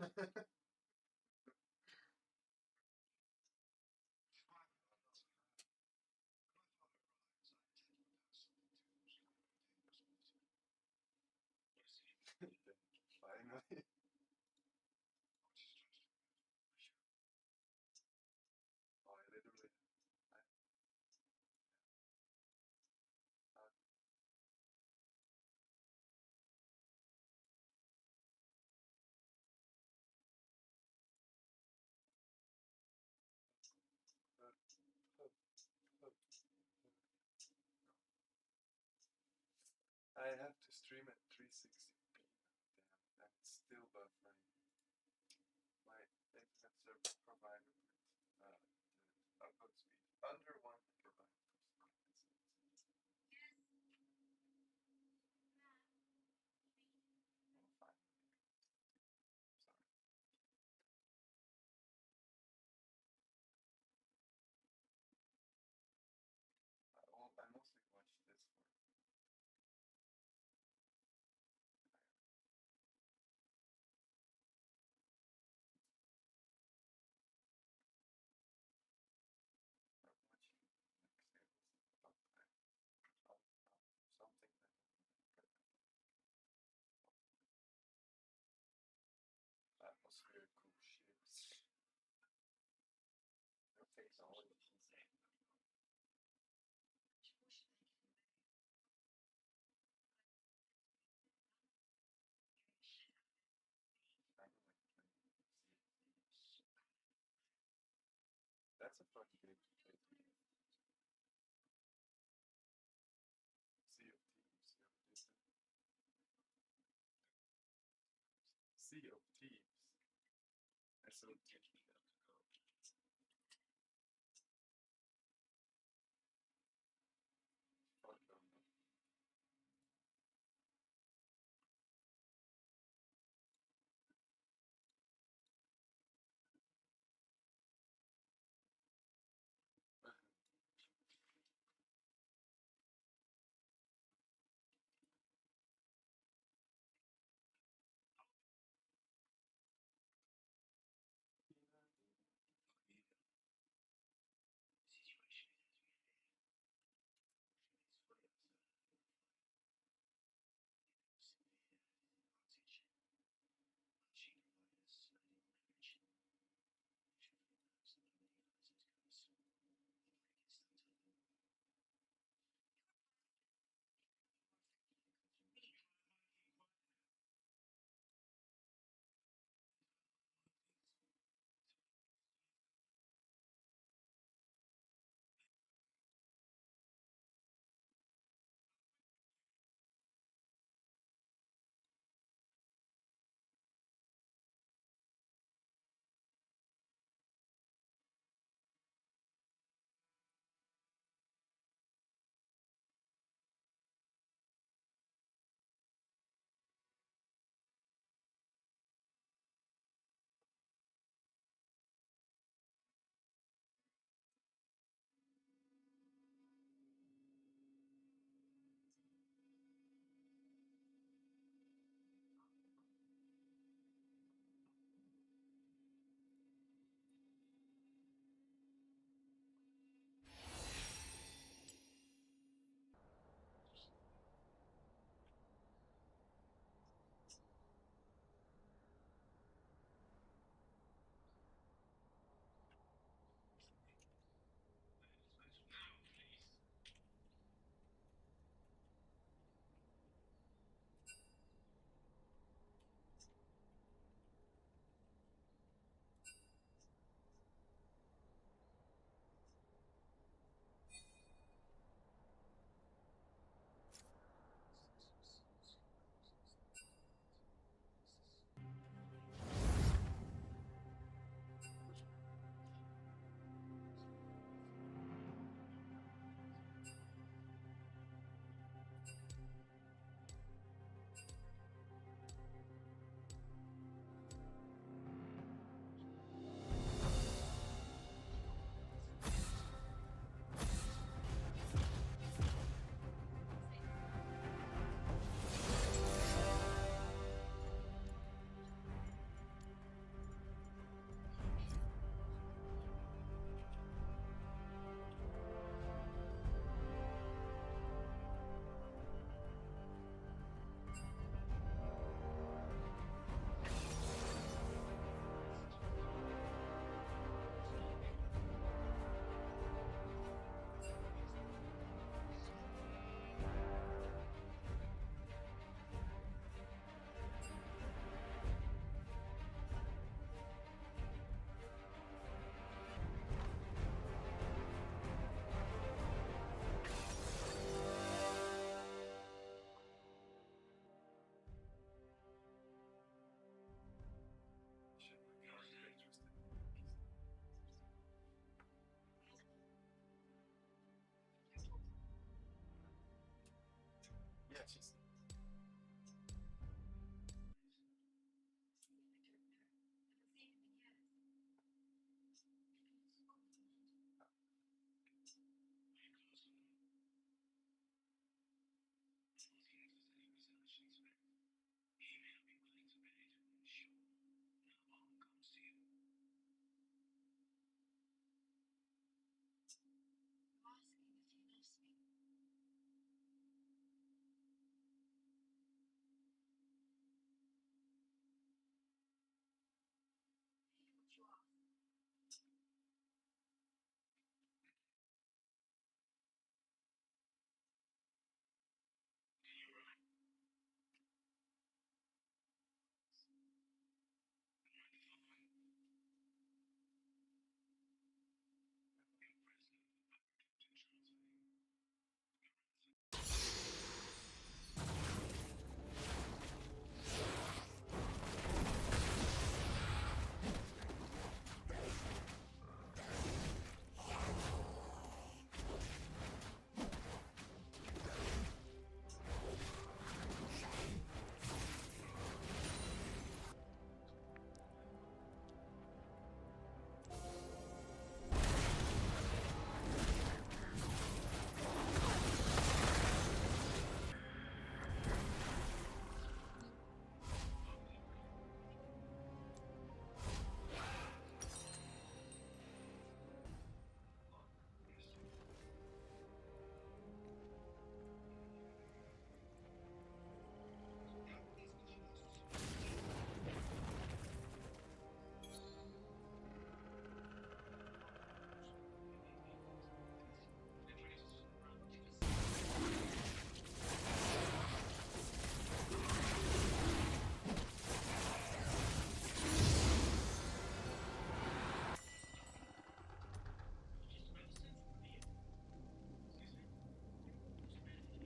Finally. Oh, I literally. I, uh, uh, uh, I have to stream at 360p. Damn, and it's still buffering. My internet service provider put the upload speed under 1 gigabyte per second. Oh, finally. Sorry. I mostly watch this for not watching like series about something that atmospherical shifts. Your face always insane. I don't like playing CFDs. That's a fun game to play. Sea of Thieves. You ever did that? Sea of Thieves. SOT. Fun though.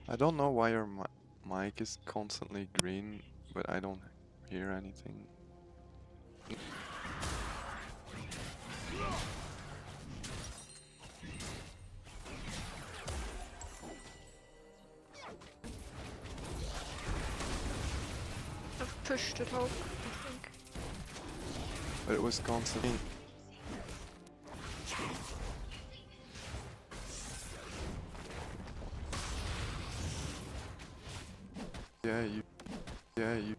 I don't know why your mic is constantly green, but I don't hear anything. I've pushed it up, I think. But it was constantly. Yeah, you. Yeah, you.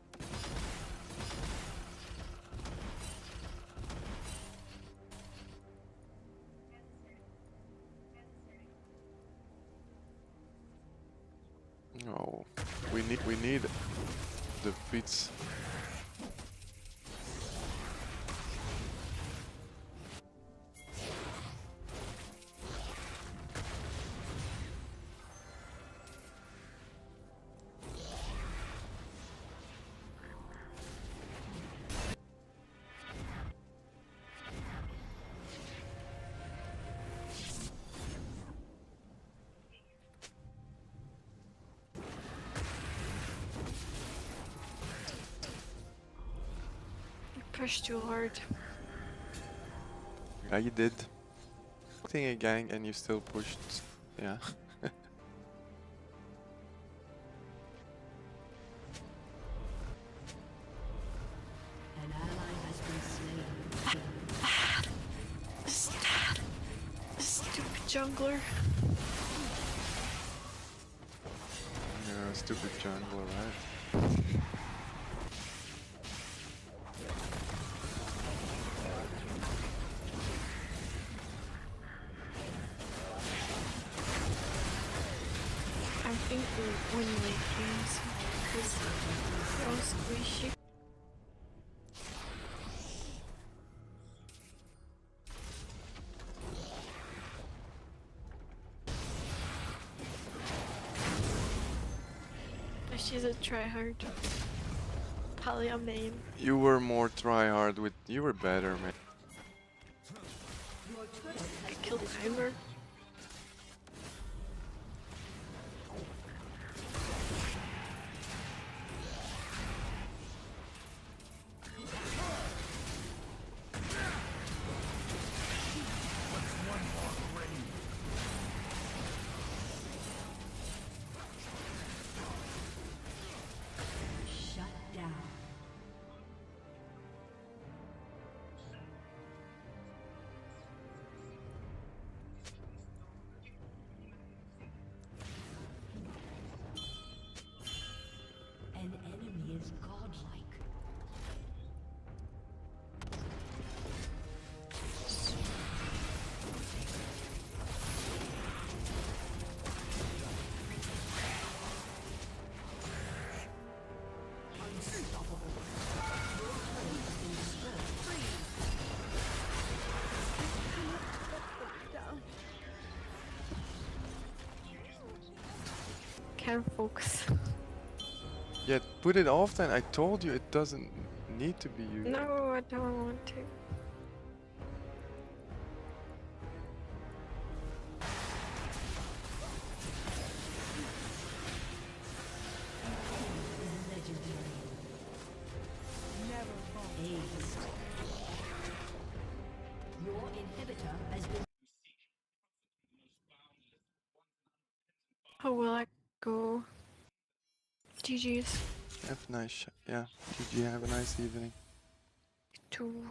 No, we need the beats. You pushed too hard. Yeah, you did. Thing a gang and you still pushed. Yeah. An ally has been slain. Stupid jungler. You're a stupid jungler, right? I think we win late games because they're all squishy. She's a tryhard. Talia main. You were more tryhard with. You were better, man. I killed Timer. Shut down. An enemy is godlike. Can't focus. Yeah, put it off then. I told you it doesn't need to be you. No, I don't want to. Legendary. Aced. Your inhibitor has been. How will I go? GG's. Have a nice. Yeah. GG. Have a nice evening. Two.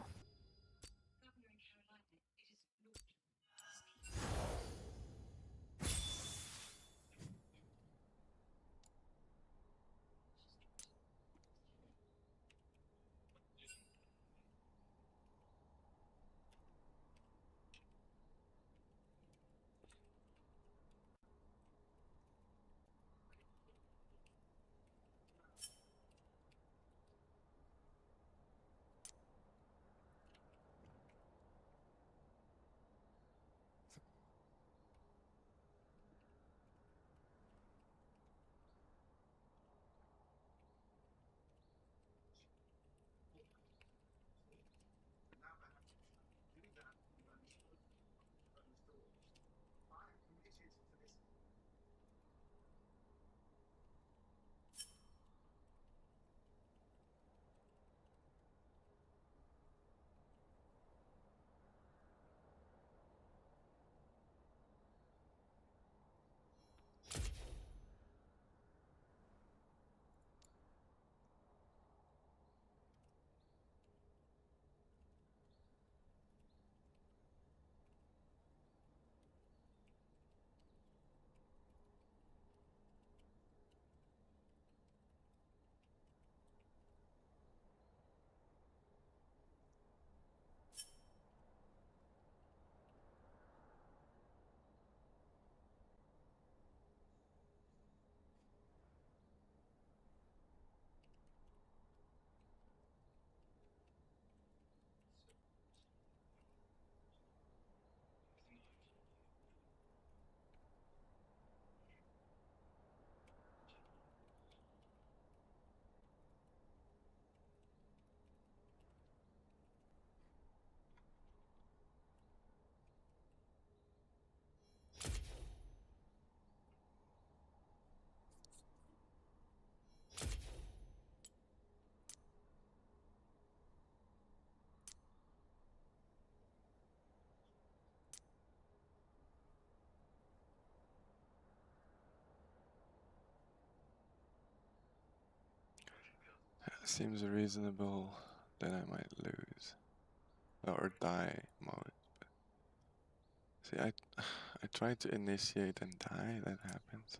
seems reasonable that I might lose or die mode. But see, I try to initiate and die. That happens.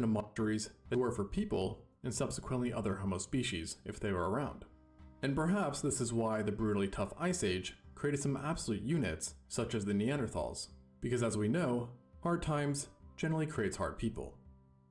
monsters that were for people and subsequently other Homo species if they were around. And perhaps this is why the brutally tough Ice Age created some absolute units such as the Neanderthals, because as we know, hard times generally creates hard people.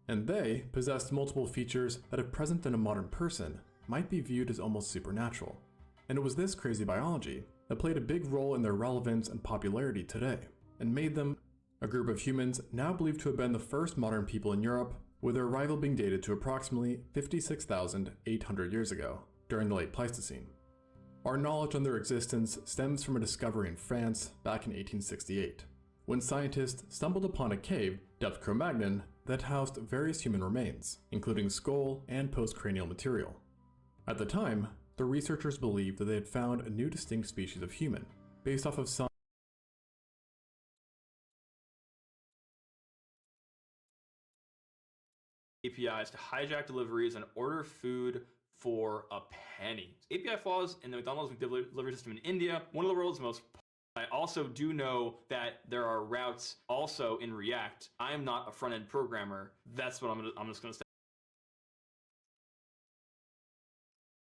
And they possessed multiple features that if present in a modern person might be viewed as almost supernatural. And it was this crazy biology that played a big role in their relevance and popularity today, and made them a group of humans now believed to have been the first modern people in Europe, with their arrival being dated to approximately 56,800 years ago, during the late Pleistocene. Our knowledge on their existence stems from a discovery in France back in 1868, when scientists stumbled upon a cave dubbed Cro-Magnon that housed various human remains, including skull and postcranial material. At the time, the researchers believed that they had found a new distinct species of human, based off of some APIs to hijack deliveries and order food for a penny. API flaws in the McDonald's delivery system in India, one of the world's most. I also do know that there are routes also in React. I am not a front-end programmer. That's what I'm just going to say.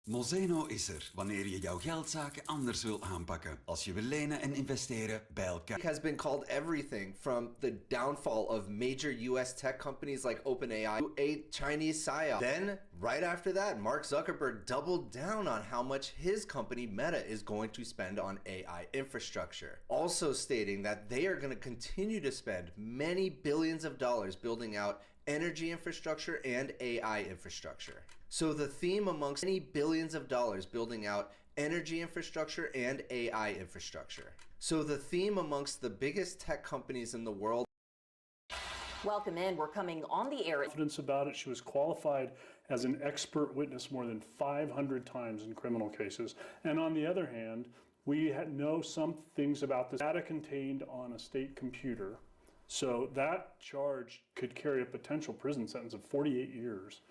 Mozeno is er wanneer je jouw geldzaken anders wil aanpakken. Als je wil lenen en investeren bij elkaar. Has been called everything from the downfall of major US tech companies like OpenAI to a Chinese psyop. Then, right after that, Mark Zuckerberg doubled down on how much his company Meta is going to spend on AI infrastructure. Also stating that they are going to continue to spend many billions of dollars building out energy infrastructure and AI infrastructure. So the theme amongst many billions of dollars building out energy infrastructure and AI infrastructure. So the theme amongst the biggest tech companies in the world. Welcome in. We're coming on the air. Evidence about it. She was qualified as an expert witness more than 500 times in criminal cases. And on the other hand, we know some things about this data contained on a state computer. So that charge could carry a potential prison sentence of 48 years.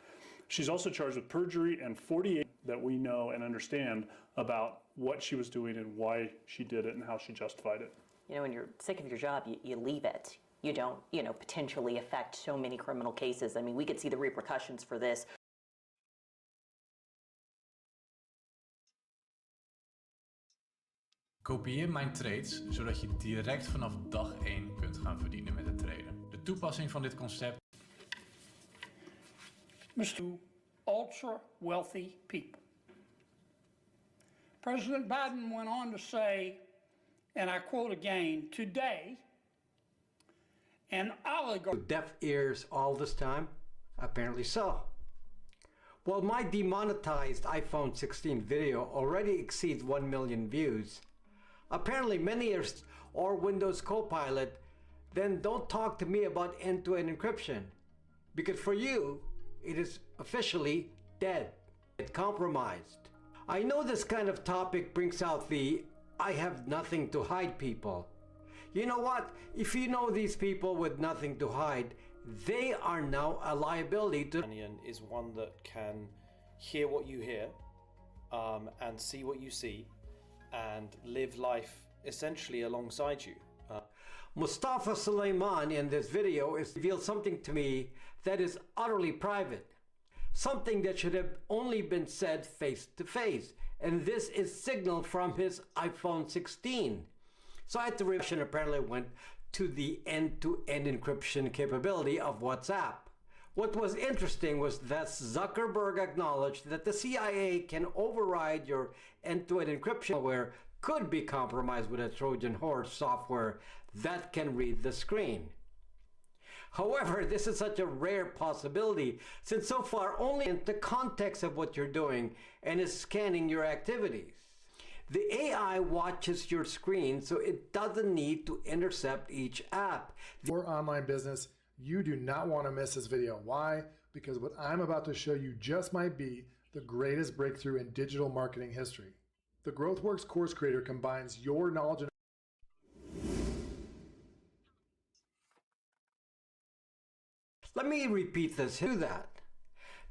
She's also charged with perjury and 48 that we know and understand about what she was doing and why she did it and how she justified it. You know, when you're sick of your job, you leave it. You don't, potentially affect so many criminal cases. I mean, we could see the repercussions for this. Kopieer mijn trades, zodat je direct vanaf dag 1 kunt gaan verdienen met het traden. De toepassing van dit concept Mr. Ultra wealthy people. President Biden went on to say, and I quote again, today, an oligarch. Deaf ears all this time? Apparently so. Well, my demonetized iPhone 16 video already exceeds 1 million views. Apparently many are, or Windows Copilot, then don't talk to me about end-to-end encryption. Because for you, it is officially dead. It's compromised. I know this kind of topic brings out the I have nothing to hide people. You know what? If you know these people with nothing to hide, they are now a liability to... Is one that can hear what you hear and see what you see and live life essentially alongside you. Mustafa Suleiman in this video has revealed something to me that is utterly private. Something that should have only been said face to face. And this is signaled from his iPhone 16. So I had to revision apparently went to the end-to-end encryption capability of WhatsApp. What was interesting was that Zuckerberg acknowledged that the CIA can override your end-to-end encryption where could be compromised with a Trojan horse software that can read the screen. However, this is such a rare possibility since so far only in the context of what you're doing and is scanning your activities. The AI watches your screen so it doesn't need to intercept each app. For online business, you do not want to miss this video. Why? Because what I'm about to show you just might be the greatest breakthrough in digital marketing history. The GrowthWorks course creator combines your knowledge and Let me repeat this to that.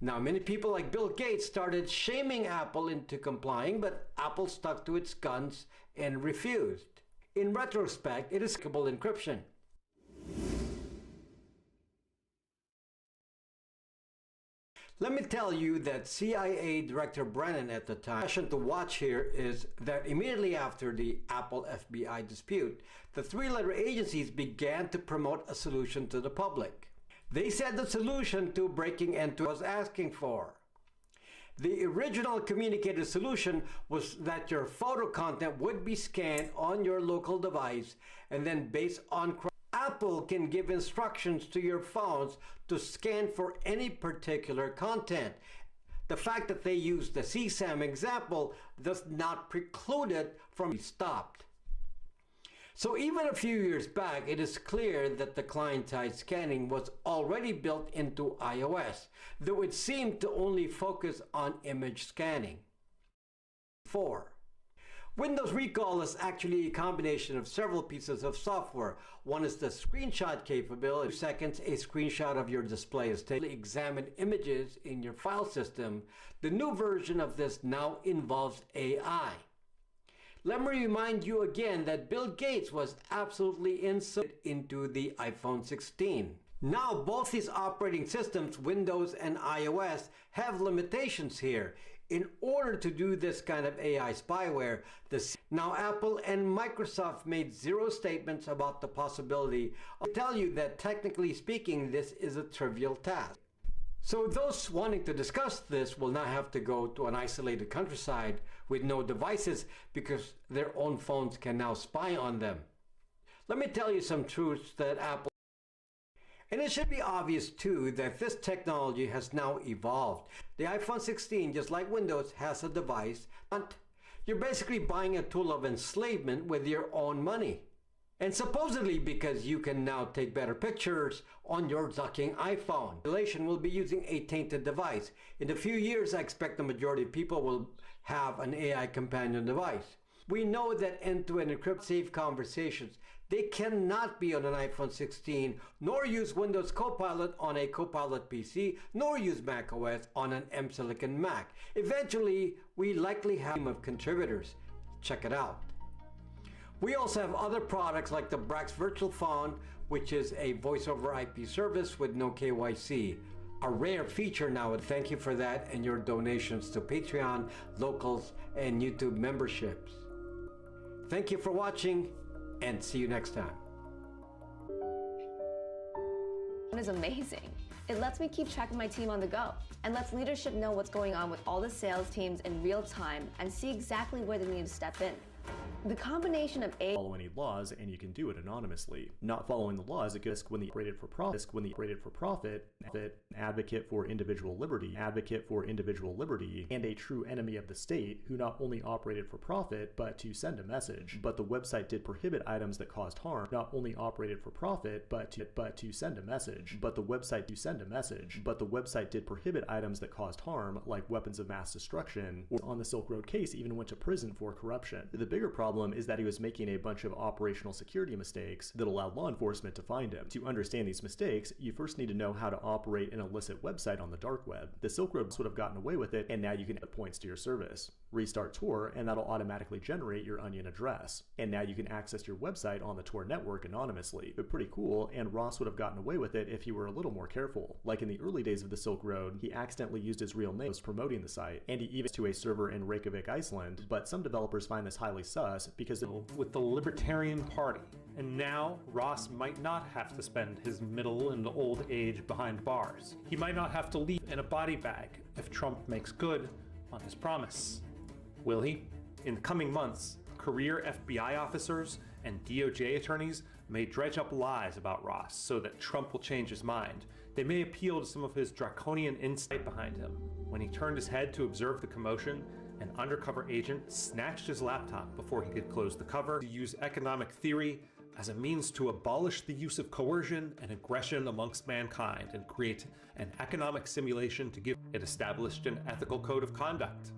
Now, many people like Bill Gates started shaming Apple into complying, but Apple stuck to its guns and refused. In retrospect, it is encryption. Let me tell you that CIA Director Brennan at the time, question to watch here is that immediately after the Apple FBI dispute, the three-letter agencies began to promote a solution to the public. They said the solution to breaking into was asking for. The original communicated solution was that your photo content would be scanned on your local device, and then based on Apple can give instructions to your phones to scan for any particular content. The fact that they used the CSAM example does not preclude it from being stopped. So even a few years back, it is clear that the client-side scanning was already built into iOS, though it seemed to only focus on image scanning. 4. Windows Recall is actually a combination of several pieces of software. One is the screenshot capability. 2 seconds, a screenshot of your display is taken. Examine images in your file system. The new version of this now involves AI. Let me remind you again that Bill Gates was absolutely inserted into the iPhone 16. Now both these operating systems, Windows and iOS, have limitations here. In order to do this kind of AI spyware, now Apple and Microsoft made zero statements about the possibility. I'll tell you that technically speaking, this is a trivial task. So those wanting to discuss this will not have to go to an isolated countryside with no devices because their own phones can now spy on them. Let me tell you some truths that Apple... And it should be obvious too that this technology has now evolved. The iPhone 16, just like Windows, has a device. You're basically buying a tool of enslavement with your own money. And supposedly because you can now take better pictures on your sucking iPhone. Population will be using a tainted device. In a few years, I expect the majority of people will have an AI companion device. We know that end-to-end encrypted safe conversations, they cannot be on an iPhone 16, nor use Windows Copilot on a Copilot PC, nor use macOS on an M-Silicon Mac. Eventually, we likely have a team of contributors. Check it out. We also have other products like the Brax Virtual Phone, which is a voice-over IP service with no KYC. A rare feature now, and thank you for that and your donations to Patreon, Locals, and YouTube memberships. Thank you for watching, and see you next time. It is amazing. It lets me keep track of my team on the go and lets leadership know what's going on with all the sales teams in real time and see exactly where they need to step in. The combination of follow any laws, and you can do it anonymously. Not following the laws, it goes when the operated for profit, advocate for individual liberty, and a true enemy of the state who not only operated for profit, but to send a message. But the website did prohibit items that caused harm, not only operated for profit, but to send a message. But the website did prohibit items that caused harm, like weapons of mass destruction, or on the Silk Road case, even went to prison for corruption. The bigger problem is that he was making a bunch of operational security mistakes that allowed law enforcement to find him. To understand these mistakes, you first need to know how to operate an illicit website on the dark web. The Silk Road would have gotten away with it, and now you can add points to your service. Restart Tor, and that'll automatically generate your Onion address. And now you can access your website on the Tor network anonymously. But pretty cool, and Ross would have gotten away with it if he were a little more careful. Like in the early days of the Silk Road, he accidentally used his real name promoting the site, and he even to a server in Reykjavik, Iceland. But some developers find this highly sus because with the Libertarian Party. And now Ross might not have to spend his middle and old age behind bars. He might not have to leave in a body bag if Trump makes good on his promise. Will he? In the coming months, career FBI officers and DOJ attorneys may dredge up lies about Ross so that Trump will change his mind. They may appeal to some of his draconian insight behind him. When he turned his head to observe the commotion, an undercover agent snatched his laptop before he could close the cover to use economic theory as a means to abolish the use of coercion and aggression amongst mankind and create an economic simulation to give it established an ethical code of conduct.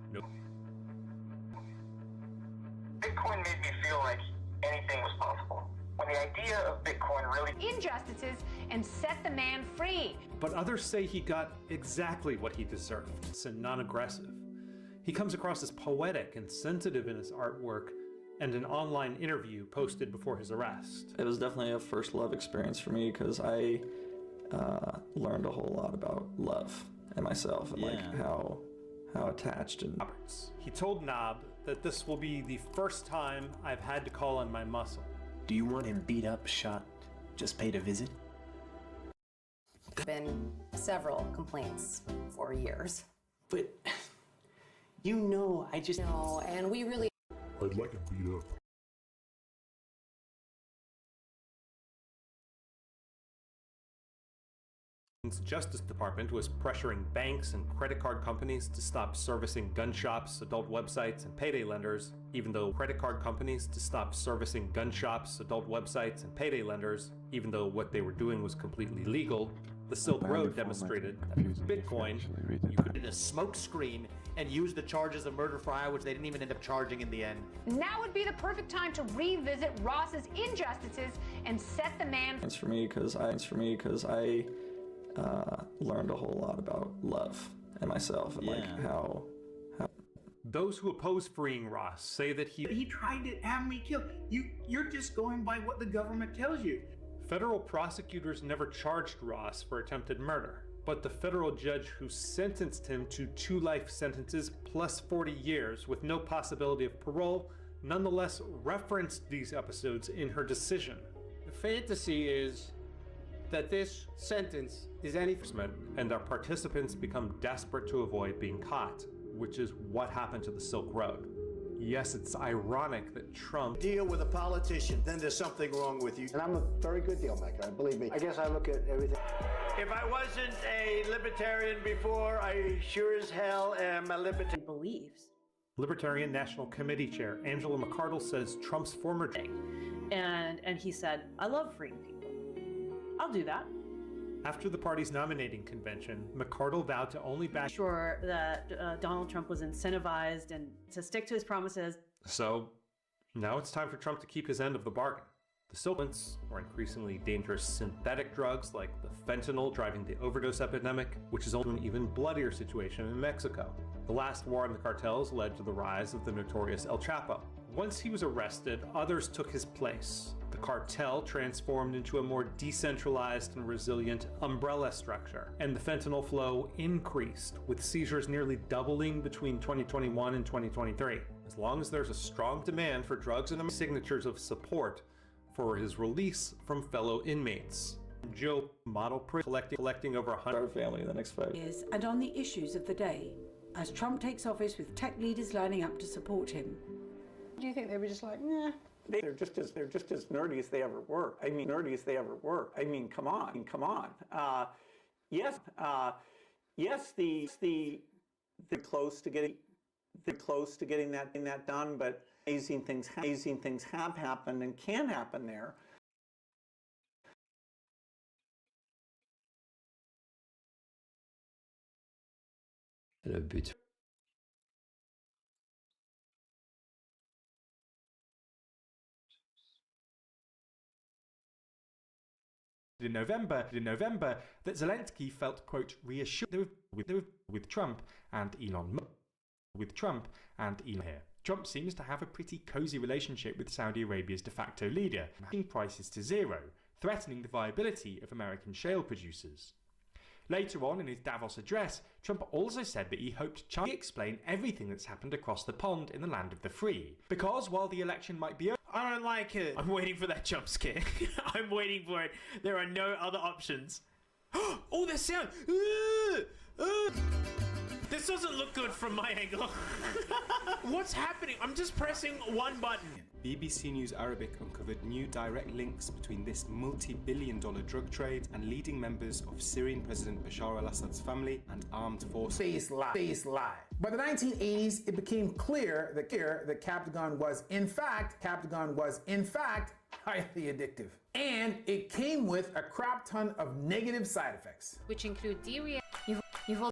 Bitcoin made me feel like anything was possible. When the idea of Bitcoin really... injustices and set the man free. But others say he got exactly what he deserved, and non-aggressive. He comes across as poetic and sensitive in his artwork and an online interview posted before his arrest. It was definitely a first love experience for me because I learned a whole lot about love and myself, and like how attached and Roberts. He told Knob that this will be the first time I've had to call on my muscle. Do you want him beat up, shot, just paid a visit? Been several complaints for years. But you know, I just know, and we really. I'd like him beat up. Justice Department was pressuring banks and credit card companies to stop servicing gun shops, adult websites, and payday lenders, even though what they were doing was completely legal. The Silk Road demonstrated that Bitcoin, you could a smoke screen and use the charges of murder for hire, which they didn't even end up charging in the end. Now would be the perfect time to revisit Ross's injustices and set the man. It's for me because I learned a whole lot about love and myself and like how. Those who oppose freeing Ross say that he tried to have me killed. You're just going by what the government tells you. Federal prosecutors never charged Ross for attempted murder, but the federal judge who sentenced him to 2 life sentences plus 40 years with no possibility of parole nonetheless referenced these episodes in her decision. The fantasy is that this sentence is anything, and our participants become desperate to avoid being caught, which is what happened to the Silk Road. Yes, it's ironic that Trump deal with a politician, then there's something wrong with you. And I'm a very good deal maker, believe me. I guess I look at everything. If I wasn't a libertarian before, I sure as hell am a libertarian. Believes. Libertarian National Committee Chair Angela McArdle says Trump's former and he said, I love freeing people. I'll do that. After the party's nominating convention, McArdle vowed to only back sure that Donald Trump was incentivized and to stick to his promises. So now it's time for Trump to keep his end of the bargain. The Silkments, or increasingly dangerous synthetic drugs like the fentanyl driving the overdose epidemic, which is an even bloodier situation in Mexico. The last war on the cartels led to the rise of the notorious El Chapo. Once he was arrested, others took his place. The cartel transformed into a more decentralized and resilient umbrella structure, and the fentanyl flow increased, with seizures nearly doubling between 2021 and 2023. As long as there's a strong demand for drugs and signatures of support for his release from fellow inmates. Joe model collecting over 100 family in the next 5 years. And on the issues of the day, as Trump takes office with tech leaders lining up to support him. Do you think they were just like, nah? They're just as nerdy as they ever were. I mean, come on. Yes, they're close to getting that done, but amazing things have happened and can happen there. Le but. In November, that Zelensky felt, quote, reassured with Trump and Elon here. Trump seems to have a pretty cozy relationship with Saudi Arabia's de facto leader, matching prices to zero, threatening the viability of American shale producers. Later on in his Davos address, Trump also said that he hoped China would explain everything that's happened across the pond in the land of the free. Because while the election might be over, I don't like it. I'm waiting for that jump scare. I'm waiting for it. There are no other options. Oh, the sound! This doesn't look good from my angle. What's happening? I'm just pressing one button. BBC News Arabic uncovered new direct links between this multi-billion-dollar drug trade and leading members of Syrian President Bashar al-Assad's family and armed forces. Face lie. By the 1980s, it became clear that Captagon was in fact highly addictive. And it came with a crap ton of negative side effects. Which include diarrhea. You've